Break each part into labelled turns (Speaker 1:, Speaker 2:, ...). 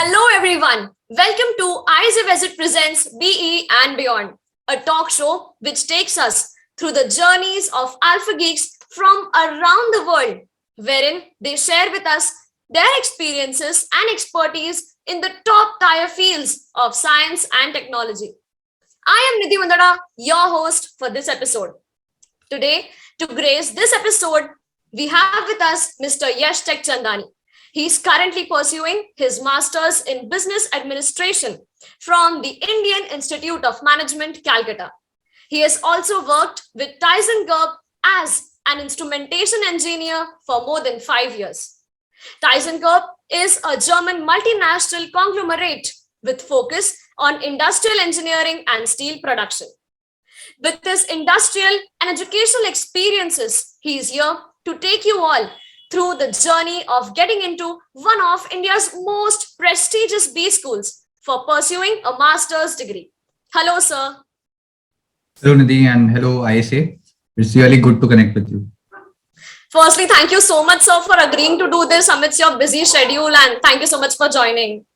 Speaker 1: Hello everyone, welcome to ISA-VESIT presents BE and Beyond, a talk show which takes us through the journeys of alpha geeks from around the world, wherein they share with us their experiences and expertise in the top tier fields of science and technology. I am Nidhi Mundhada, your host for this episode. Today, to grace this episode, we have with us Mr. Yash Teckchandani. He is currently pursuing his master's in business administration from the Indian Institute of Management, Calcutta. He has also worked with thyssenkrupp as an instrumentation engineer for more than 5 years. thyssenkrupp is a German multinational conglomerate with focus on industrial engineering and steel production. With his industrial and educational experiences, he is here to take you all through the journey of getting into one of India's most prestigious B schools for pursuing a master's degree. Hello, sir.
Speaker 2: Hello, Nidhi, and hello, ISA. It's really good to connect with you.
Speaker 1: Firstly, thank you so much, sir, for agreeing to do this amidst your busy schedule, and thank you so much for joining.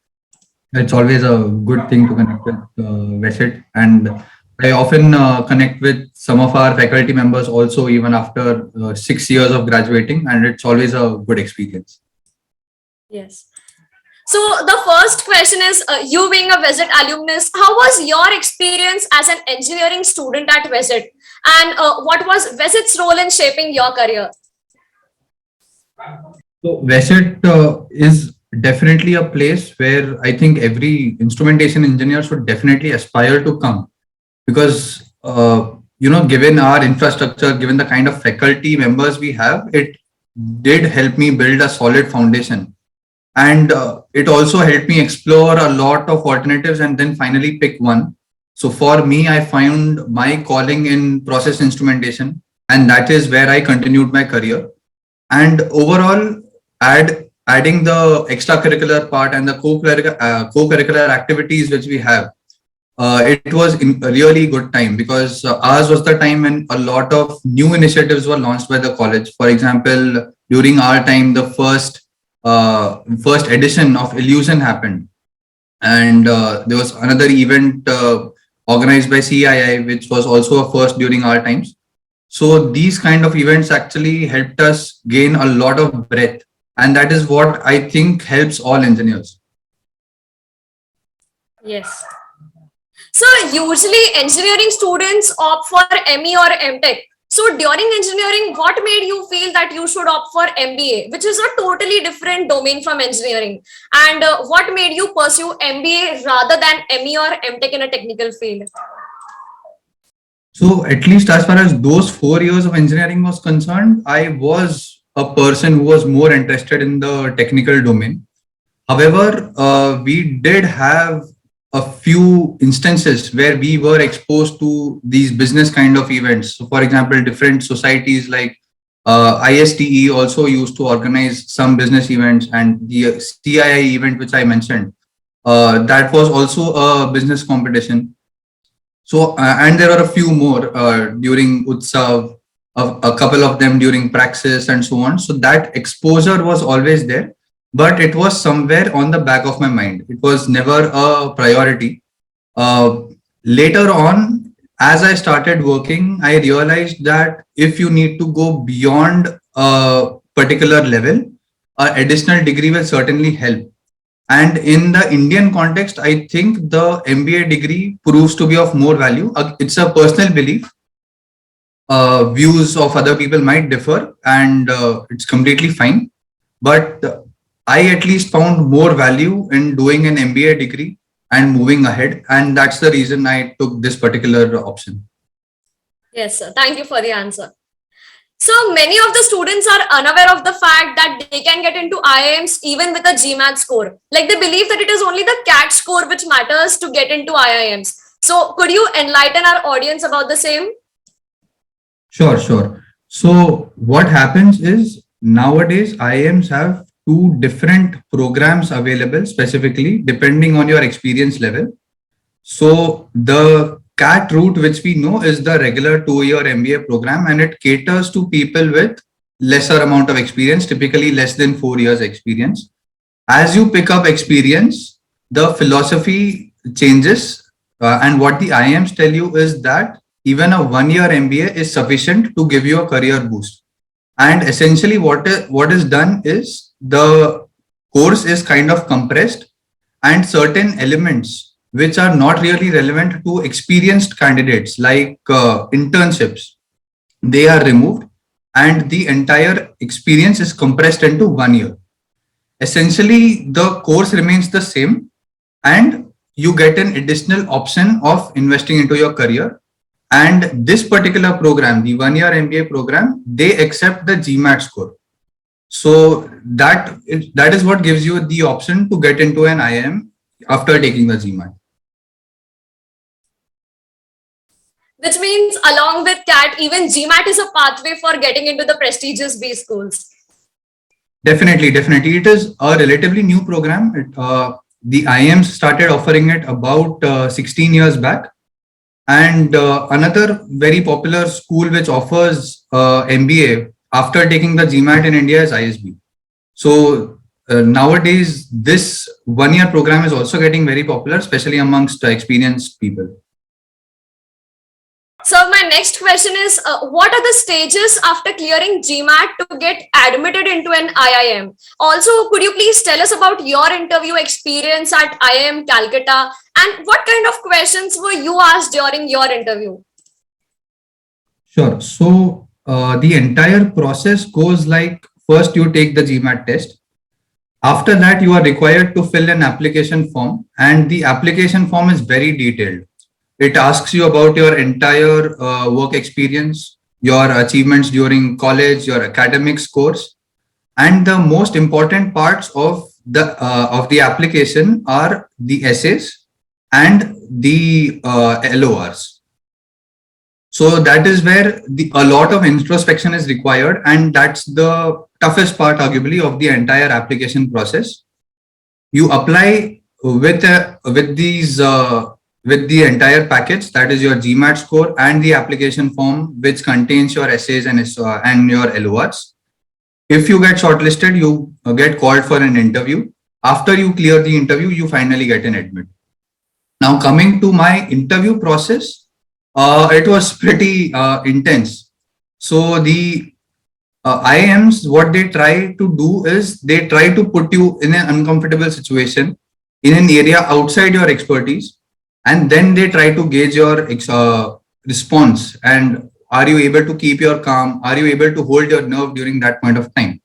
Speaker 2: It's always a good thing to connect with VESIT, and I often connect with some of our faculty members also, even after 6 years of graduating, and it's always a good experience.
Speaker 1: Yes. So the first question is, you being a VESIT alumnus, how was your experience as an engineering student at VESIT, and what was VESIT's role in shaping your career?
Speaker 2: So VESIT is definitely a place where I think every instrumentation engineer should definitely aspire to come. Because, given our infrastructure, given the kind of faculty members we have, it did help me build a solid foundation. And it also helped me explore a lot of alternatives and then finally pick one. So for me, I found my calling in process instrumentation, and that is where I continued my career. And overall, adding the extracurricular part and the co-curricular activities which we have, it was a really good time because ours was the time when a lot of new initiatives were launched by the college. For example, during our time, the first edition of Illusion happened, and there was another event organized by CII, which was also a first during our times. So these kind of events actually helped us gain a lot of breadth, and that is what I think helps all engineers.
Speaker 1: Yes. So usually engineering students opt for ME or M.Tech. So during engineering, what made you feel that you should opt for MBA, which is a totally different domain from engineering? And what made you pursue MBA rather than ME or M.Tech in a technical field?
Speaker 2: So at least as far as those 4 years of engineering was concerned, I was a person who was more interested in the technical domain. However, we did have a few instances where we were exposed to these business kind of events. So for example, different societies like ISTE also used to organize some business events, and the CII event, which I mentioned, that was also a business competition. So, and there were a few more during Utsav, a couple of them during Praxis and so on. So that exposure was always there, but it was somewhere on the back of my mind. It was never a priority. Later on, as I started working, I realized that if you need to go beyond a particular level, an additional degree will certainly help. And in the Indian context, I think the MBA degree proves to be of more value. It's a personal belief. Views of other people might differ, and it's completely fine. But I at least found more value in doing an MBA degree and moving ahead. And that's the reason I took this particular option.
Speaker 1: Yes, sir. Thank you for the answer. So many of the students are unaware of the fact that they can get into IIMs even with a GMAT score. Like, they believe that it is only the CAT score which matters to get into IIMs. So could you enlighten our audience about the same?
Speaker 2: Sure. So what happens is nowadays IIMs have two different programs available specifically depending on your experience level. So the CAT route, which we know, is the regular 2-year MBA program, and it caters to people with lesser amount of experience, typically less than 4 years experience. As you pick up experience, the philosophy changes. And what the IIMs tell you is that even a 1 year MBA is sufficient to give you a career boost. And essentially what is done is the course is kind of compressed, and certain elements which are not really relevant to experienced candidates like internships, they are removed, and the entire experience is compressed into 1 year. Essentially, the course remains the same, and you get an additional option of investing into your career. And this particular program, the 1 year MBA program, they accept the GMAT score. So that is what gives you the option to get into an IIM after taking the GMAT.
Speaker 1: Which means along with CAT, even GMAT is a pathway for getting into the prestigious B schools.
Speaker 2: Definitely. It is a relatively new program. The IIMs started offering it about 16 years back. And another very popular school which offers MBA after taking the GMAT in India is ISB. So nowadays, this 1 year program is also getting very popular, especially amongst experienced people.
Speaker 1: So my next question is, what are the stages after clearing GMAT to get admitted into an IIM? Also, could you please tell us about your interview experience at IIM Calcutta, and what kind of questions were you asked during your interview?
Speaker 2: Sure. So the entire process goes like, first you take the GMAT test. After that, you are required to fill an application form, and the application form is very detailed. It asks you about your entire work experience, your achievements during college, your academic scores, and the most important parts of the application are the essays and the LORs. So that is where a lot of introspection is required, and that's the toughest part, arguably, of the entire application process. You apply with the entire package, that is your GMAT score and the application form, which contains your essays and your LORs. If you get shortlisted, you get called for an interview. After you clear the interview, you finally get an admit. Now, coming to my interview process, it was pretty intense. So the IIMs, what they try to do is they try to put you in an uncomfortable situation in an area outside your expertise, and then they try to gauge your response, and are you able to keep your calm? Are you able to hold your nerve during that point of time?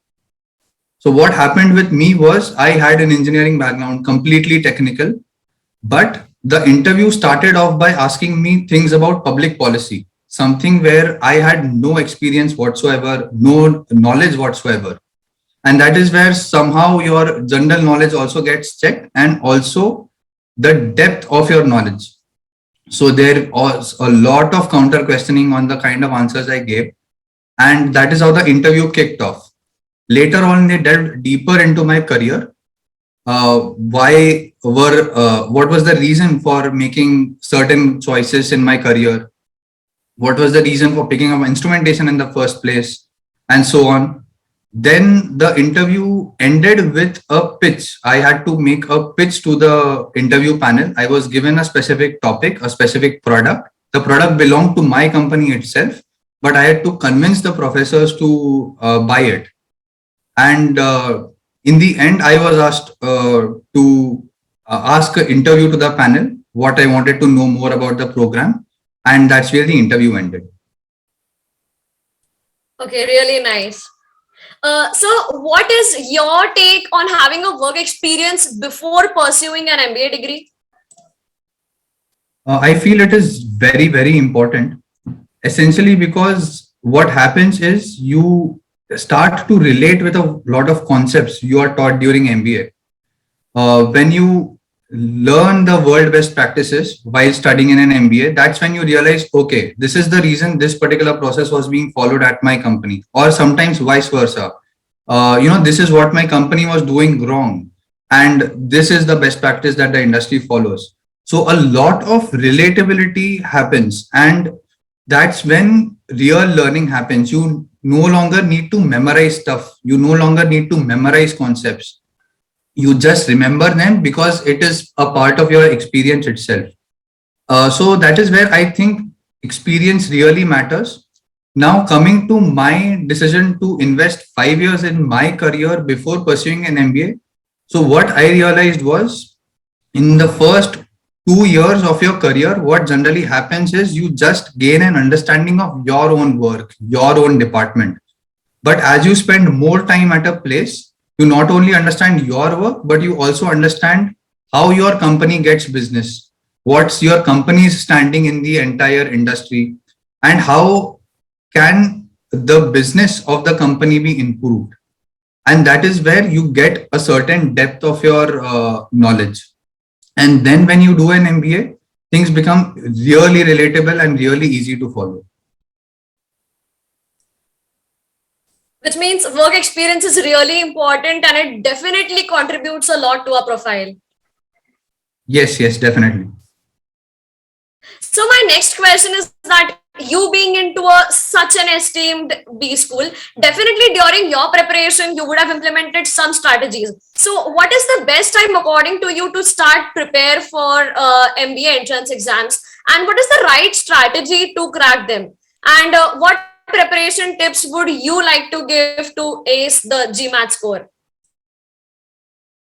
Speaker 2: So what happened with me was, I had an engineering background, completely technical, but the interview started off by asking me things about public policy, something where I had no experience whatsoever, no knowledge whatsoever. And that is where somehow your general knowledge also gets checked, and also the depth of your knowledge. So there was a lot of counter questioning on the kind of answers I gave, and that is how the interview kicked off. Later on, they delved deeper into my career. What was the reason for making certain choices in my career? What was the reason for picking up instrumentation in the first place, and so on. Then the interview ended with a pitch. I had to make a pitch to the interview panel. I was given a specific topic, a specific product. The product belonged to my company itself, but I had to convince the professors to buy it. And in the end, I was asked to ask an interview to the panel what I wanted to know more about the program. And that's where the interview ended.
Speaker 1: Okay, really nice. So what is your take on having a work experience before pursuing an MBA degree?
Speaker 2: I feel it is very, very important, essentially because what happens is you start to relate with a lot of concepts you are taught during MBA. When you learn the world best practices while studying in an MBA, that's when you realize, okay, this is the reason this particular process was being followed at my company, or sometimes vice versa. This is what my company was doing wrong, and this is the best practice that the industry follows. So a lot of relatability happens, and that's when real learning happens. You no longer need to memorize stuff. You no longer need to memorize concepts. You just remember them because it is a part of your experience itself. So that is where I think experience really matters. Now, coming to my decision to invest 5 years in my career before pursuing an MBA. So what I realized was, in the first 2 years of your career, what generally happens is you just gain an understanding of your own work, your own department. But as you spend more time at a place, you not only understand your work, but you also understand how your company gets business, what's your company's standing in the entire industry, and how can the business of the company be improved. And that is where you get a certain depth of your knowledge. And then when you do an MBA, things become really relatable and really easy to follow.
Speaker 1: Which means work experience is really important and it definitely contributes a lot to our profile.
Speaker 2: Yes, yes, definitely.
Speaker 1: So my next question is that you being into such an esteemed B school, definitely during your preparation, you would have implemented some strategies. So what is the best time according to you to start prepare for MBA entrance exams? And what is the right strategy to crack them? And what preparation tips would you like to give to ace the GMAT score?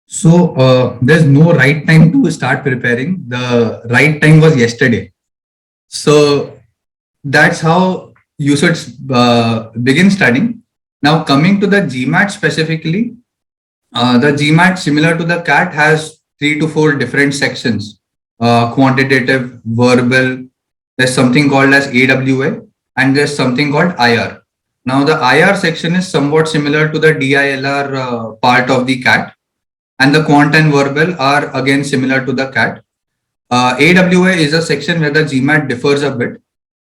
Speaker 2: So there's no right time to start preparing. The right time was yesterday. So that's how you should begin studying. Now, coming to the GMAT specifically, the GMAT, similar to the CAT, has 3 to 4 different sections: quantitative, verbal. There's something called as AWA, and there's something called IR. Now, the IR section is somewhat similar to the DILR part of the CAT, and the quant and verbal are again similar to the CAT. AWA is a section where the GMAT differs a bit.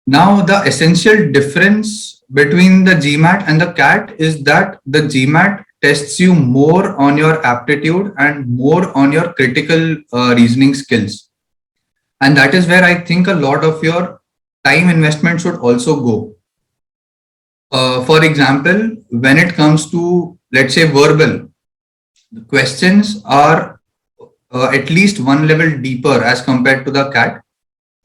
Speaker 2: Now, the essential difference between the GMAT and the CAT is that the GMAT tests you more on your aptitude and more on your critical reasoning skills. And that is where I think a lot of your time investment should also go. For example, when it comes to, let's say, verbal, the questions are at least one level deeper as compared to the CAT.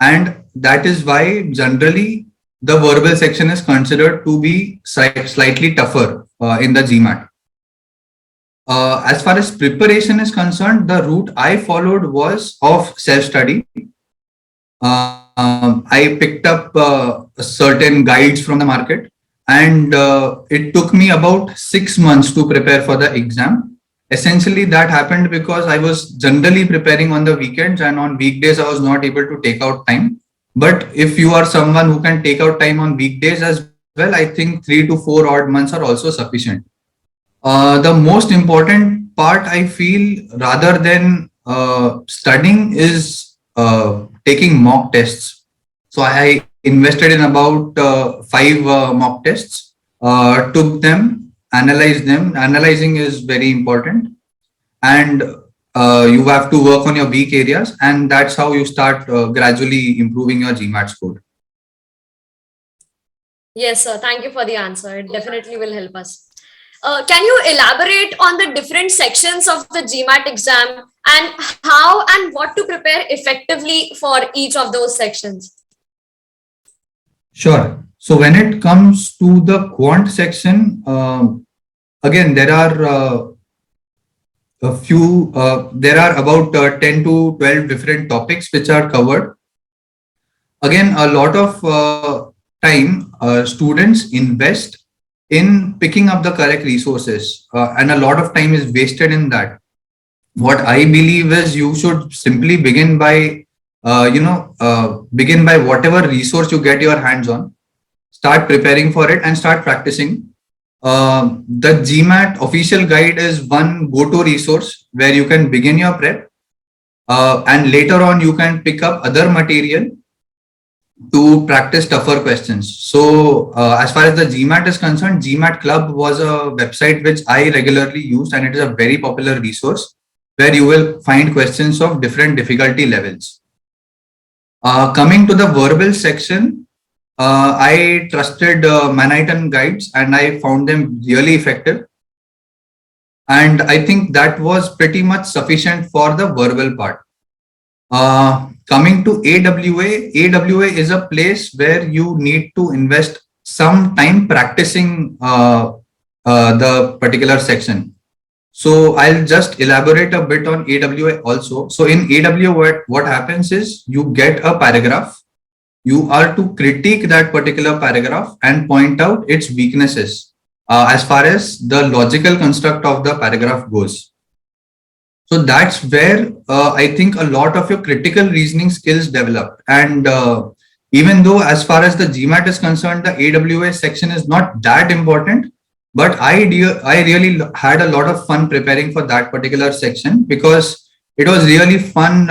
Speaker 2: And that is why generally the verbal section is considered to be slightly tougher in the GMAT. As far as preparation is concerned, the route I followed was of self-study. I picked up certain guides from the market, and it took me about 6 months to prepare for the exam. Essentially, that happened because I was generally preparing on the weekends, and on weekdays I was not able to take out time. But if you are someone who can take out time on weekdays as well, I think 3 to 4 odd months are also sufficient. The most important part, I feel, rather than studying, is taking mock tests. So I invested in about 5 mock tests, took them, analyzed them. Analyzing is very important, and you have to work on your weak areas, and that's how you start gradually improving your GMAT score.
Speaker 1: Yes, sir. Thank you for the answer. It definitely will help us. Can you elaborate on the different sections of the GMAT exam and how and what to prepare effectively for each of those sections?
Speaker 2: Sure. So when it comes to the quant section, again, there are there are about 10 to 12 different topics which are covered. Again, a lot of time students invest in picking up the correct resources, and a lot of time is wasted in that. What I believe is you should simply begin by begin by whatever resource you get your hands on, start preparing for it and start practicing. The GMAT official guide is one go-to resource where you can begin your prep, and later on you can pick up other material to practice tougher questions. So as far as the GMAT is concerned, GMAT Club was a website which I regularly used, and it is a very popular resource where you will find questions of different difficulty levels. Coming to the verbal section, I trusted Manhattan guides and I found them really effective. And I think that was pretty much sufficient for the verbal part. Coming to AWA is a place where you need to invest some time practicing the particular section. So I'll just elaborate a bit on AWA also. So in AWA, what happens is you get a paragraph. You are to critique that particular paragraph and point out its weaknesses as far as the logical construct of the paragraph goes. So that's where I think a lot of your critical reasoning skills develop. And even though as far as the GMAT is concerned, the AWA section is not that important, but I really had a lot of fun preparing for that particular section because it was really fun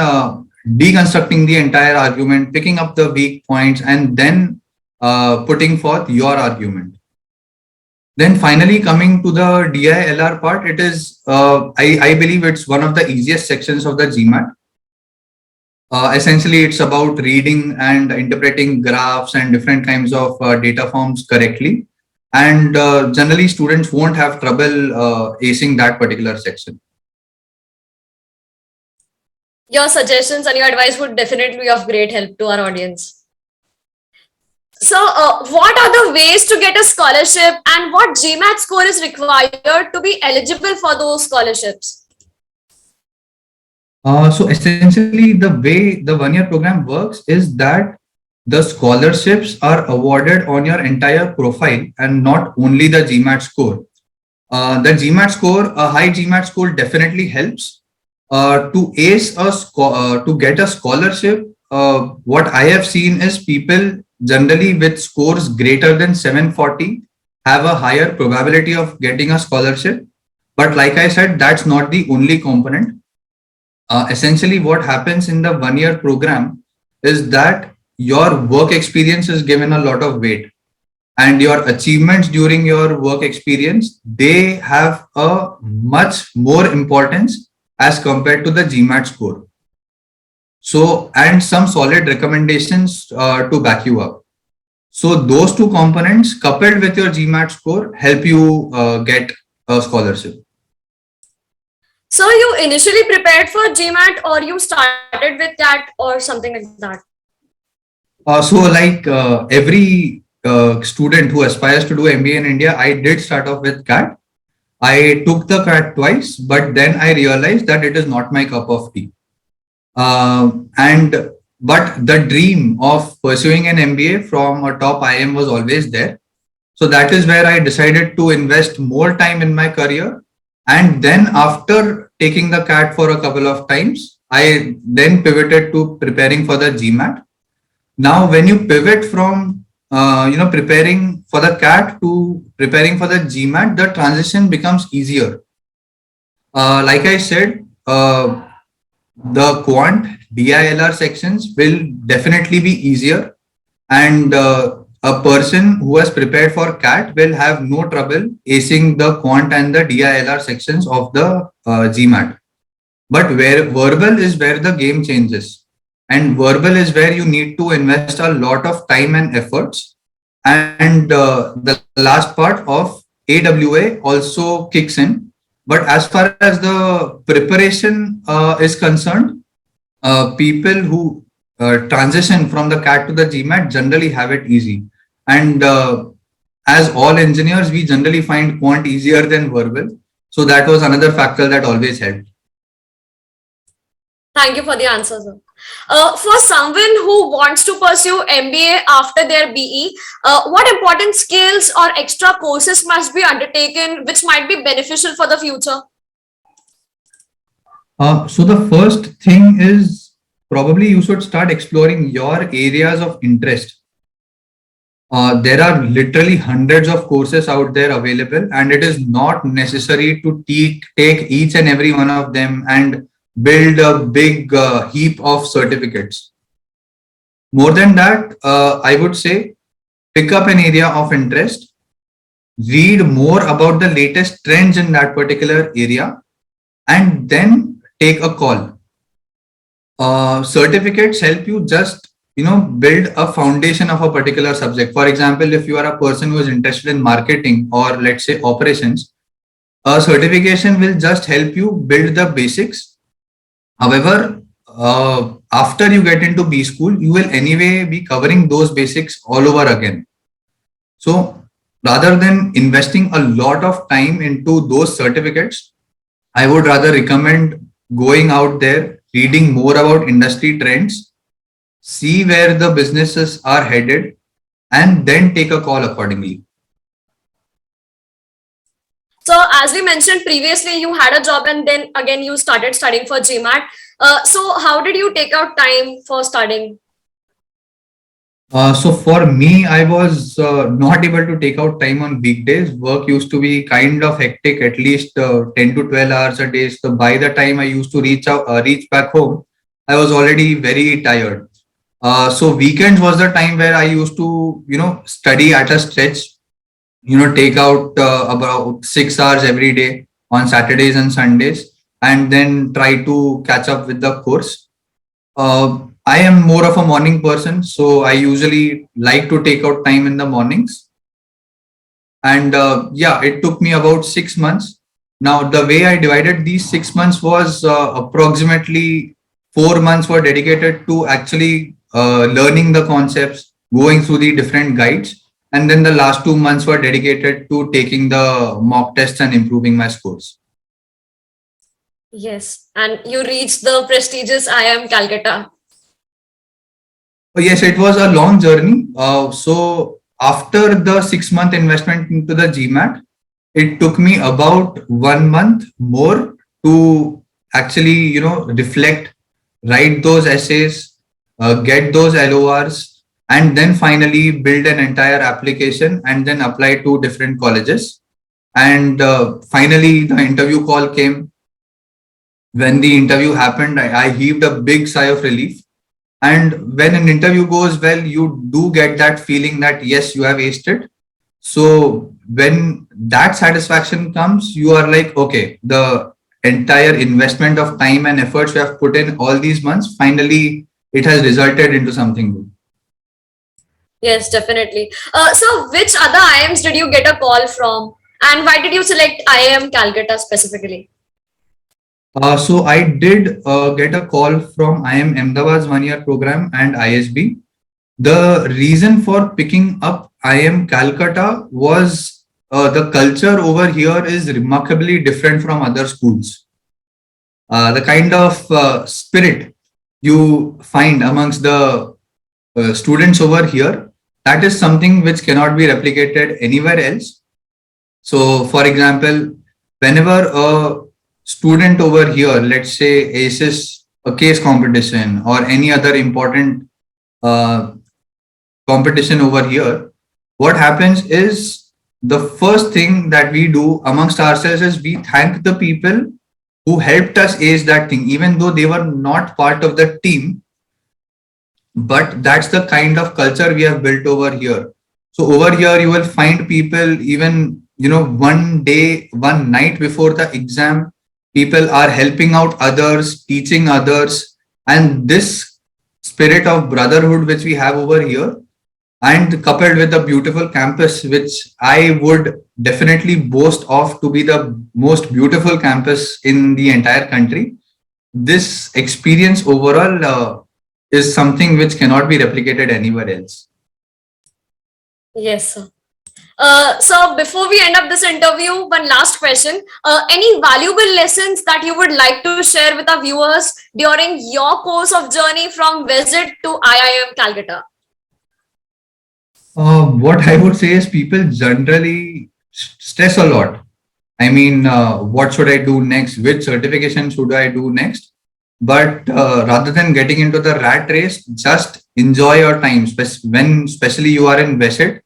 Speaker 2: deconstructing the entire argument, picking up the weak points, and then putting forth your argument. Then finally coming to the DILR part, it is, I believe it's one of the easiest sections of the GMAT. Essentially, it's about reading and interpreting graphs and different kinds of data forms correctly. And generally, students won't have trouble acing that particular section.
Speaker 1: Your suggestions and your advice would definitely be of great help to our audience. So, what are the ways to get a scholarship and what GMAT score is required to be eligible for those scholarships?
Speaker 2: So essentially, the way the one-year program works is that the scholarships are awarded on your entire profile and not only the GMAT score. The GMAT score, a high GMAT score definitely helps. To ace to get a scholarship, what I have seen is people generally with scores greater than 740 have a higher probability of getting a scholarship. But like I said, that's not the only component. Essentially, what happens in the one-year program is that your work experience is given a lot of weight, and your achievements during your work experience, they have a much more importance as compared to the GMAT score. So, and some solid recommendations to back you up. So those two components coupled with your GMAT score help you get a scholarship.
Speaker 1: So you initially prepared for GMAT or you started with that or something like that?
Speaker 2: So like every student who aspires to do MBA in India, I did start off with CAT. I took the CAT twice, but then I realized that it is not my cup of tea. But the dream of pursuing an MBA from a top IIM was always there. So that is where I decided to invest more time in my career. And then after taking the CAT for a couple of times, I then pivoted to preparing for the GMAT. Now, when you pivot from preparing for the CAT to preparing for the GMAT, the transition becomes easier. Like I said, the quant DILR sections will definitely be easier, and a person who has prepared for CAT will have no trouble acing the quant and the DILR sections of the GMAT. But where verbal is where the game changes, and verbal is where you need to invest a lot of time and efforts. And the last part of AWA also kicks in. But as far as the preparation is concerned, people who transition from the CAT to the GMAT generally have it easy. And as all engineers, we generally find quant easier than verbal. So that was another factor that always helped.
Speaker 1: Thank you for the answer, sir. For someone who wants to pursue MBA after their BE, what important skills or extra courses must be undertaken which might be beneficial for the future?
Speaker 2: So the first thing is probably you should start exploring your areas of interest. There are literally hundreds of courses out there available, and it is not necessary to take each and every one of them and build a big heap of certificates. More than that, I would say pick up an area of interest, read more about the latest trends in that particular area, and then take a call. Certificates help you just build a foundation of a particular subject. For example, if you are a person who is interested in marketing or let's say operations, A certification will just help you build the basics. However, after you get into B school, you will anyway be covering those basics all over again. So rather than investing a lot of time into those certificates, I would rather recommend going out there, reading more about industry trends, see where the businesses are headed, and then take a call accordingly.
Speaker 1: So as we mentioned previously, you had a job and then again you started studying for GMAT. So how did you take out time for studying?
Speaker 2: So for me, I was not able to take out time on weekdays. Work used to be kind of hectic, at least 10 to 12 hours a day. So by the time I used to reach back home, I was already very tired. So weekends was the time where I used to, study at a stretch, take out about 6 hours every day on Saturdays and Sundays, and then try to catch up with the course. I am more of a morning person, so I usually like to take out time in the mornings. And yeah, it took me about 6 months. Now, the way I divided these 6 months was approximately 4 months were dedicated to actually learning the concepts, going through the different guides. And then the last 2 months were dedicated to taking the mock tests and improving my scores.
Speaker 1: Yes, and you reached the prestigious IIM Calcutta.
Speaker 2: Oh, yes, it was a long journey. So after the 6 month investment into the GMAT, it took me about 1 month more to actually, reflect, write those essays, get those LORs, and then finally build an entire application and then apply to different colleges. And finally, the interview call came. When the interview happened, I heaved a big sigh of relief. And when an interview goes well, you do get that feeling that yes, you have aced it. So when that satisfaction comes, you are like, okay, the entire investment of time and efforts you have put in all these months, finally, it has resulted into something good.
Speaker 1: Yes, definitely. So which other IIMs did you get a call from? And why did you select IIM Calcutta specifically?
Speaker 2: So I did get a call from IIM Ahmedabad's 1 year program and ISB. The reason for picking up IIM Calcutta was the culture over here is remarkably different from other schools. The kind of spirit you find amongst the students over here, that is something which cannot be replicated anywhere else. So, for example, whenever a student over here, let's say, aces a case competition or any other important uh, competition over here, what happens is the first thing that we do amongst ourselves is we thank the people who helped us ace that thing, even though they were not part of the team. But that's the kind of culture we have built over here. So over here, you will find people even, one day, one night before the exam, people are helping out others, teaching others. And this spirit of brotherhood, which we have over here, and coupled with the beautiful campus, which I would definitely boast of to be the most beautiful campus in the entire country. This experience overall is something which cannot be replicated anywhere else.
Speaker 1: Yes, sir. So before we end up this interview, one last question. Any valuable lessons that you would like to share with our viewers during your course of journey from visit to IIM Calcutta?
Speaker 2: What I would say is people generally stress a lot. I mean, what should I do next? Which certification should I do next? But rather than getting into the rat race, just enjoy your time. When especially you are in VESIT,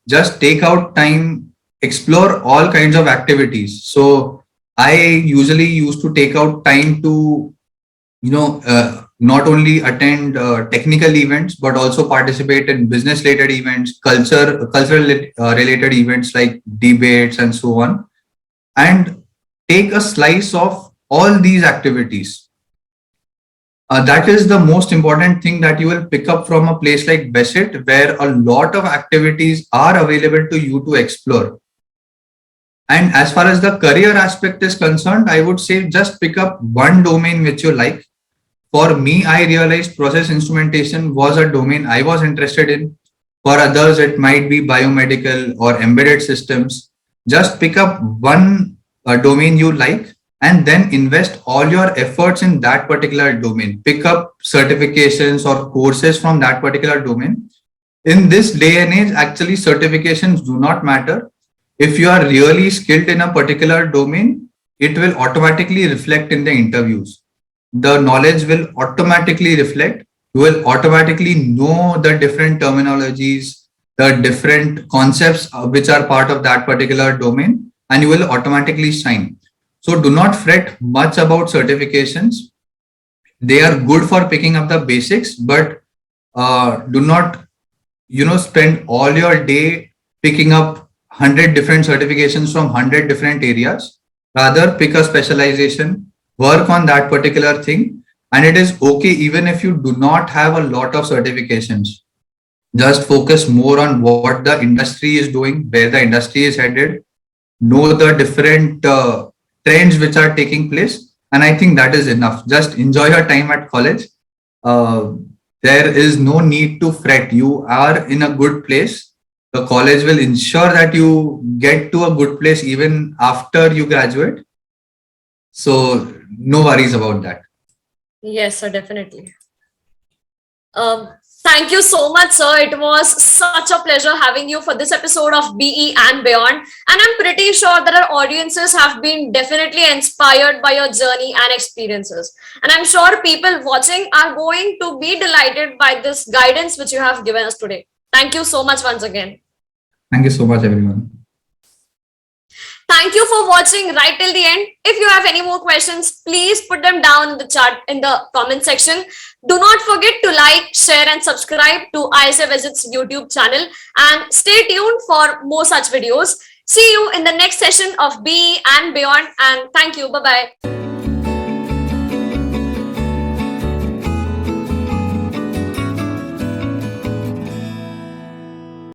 Speaker 2: just take out time, explore all kinds of activities. So I usually used to take out time to, not only attend technical events, but also participate in business related events, cultural related events like debates and so on, and take a slice of all these activities. That is the most important thing that you will pick up from a place like VESIT, where a lot of activities are available to you to explore. And as far as the career aspect is concerned, I would say just pick up one domain which you like. For me, I realized process instrumentation was a domain I was interested in. For others, it might be biomedical or embedded systems. Just pick up one domain you like and then invest all your efforts in that particular domain. Pick up certifications or courses from that particular domain. In this day and age, actually, certifications do not matter. If you are really skilled in a particular domain, it will automatically reflect in the interviews. The knowledge will automatically reflect. You will automatically know the different terminologies, the different concepts which are part of that particular domain, and you will automatically shine. So do not fret much about certifications. They are good for picking up the basics, but do not spend all your day picking up 100 different certifications from 100 different areas. Rather, pick a specialization, work on that particular thing, and it is okay even if you do not have a lot of certifications. Just focus more on what the industry is doing, where the industry is headed, know the different trends which are taking place, and I think that is enough. Just enjoy your time at college. uh, there is no need to fret. You are in a good place. The college will ensure that you get to a good place even after you graduate. So no worries about that.
Speaker 1: Yes, sir, definitely. Um, Thank you so much, sir. It was such a pleasure having you for this episode of BE and Beyond. And I'm pretty sure that our audiences have been definitely inspired by your journey and experiences. And I'm sure people watching are going to be delighted by this guidance which you have given us today. Thank you so much once again.
Speaker 2: Thank you so much, everyone.
Speaker 1: Thank you for watching right till the end. If you have any more questions, please put them down in the chat in the comment section. Do not forget to like, share, and subscribe to ISA-VESIT's YouTube channel and stay tuned for more such videos. See you in the next session of BE and Beyond, and thank you. Bye bye.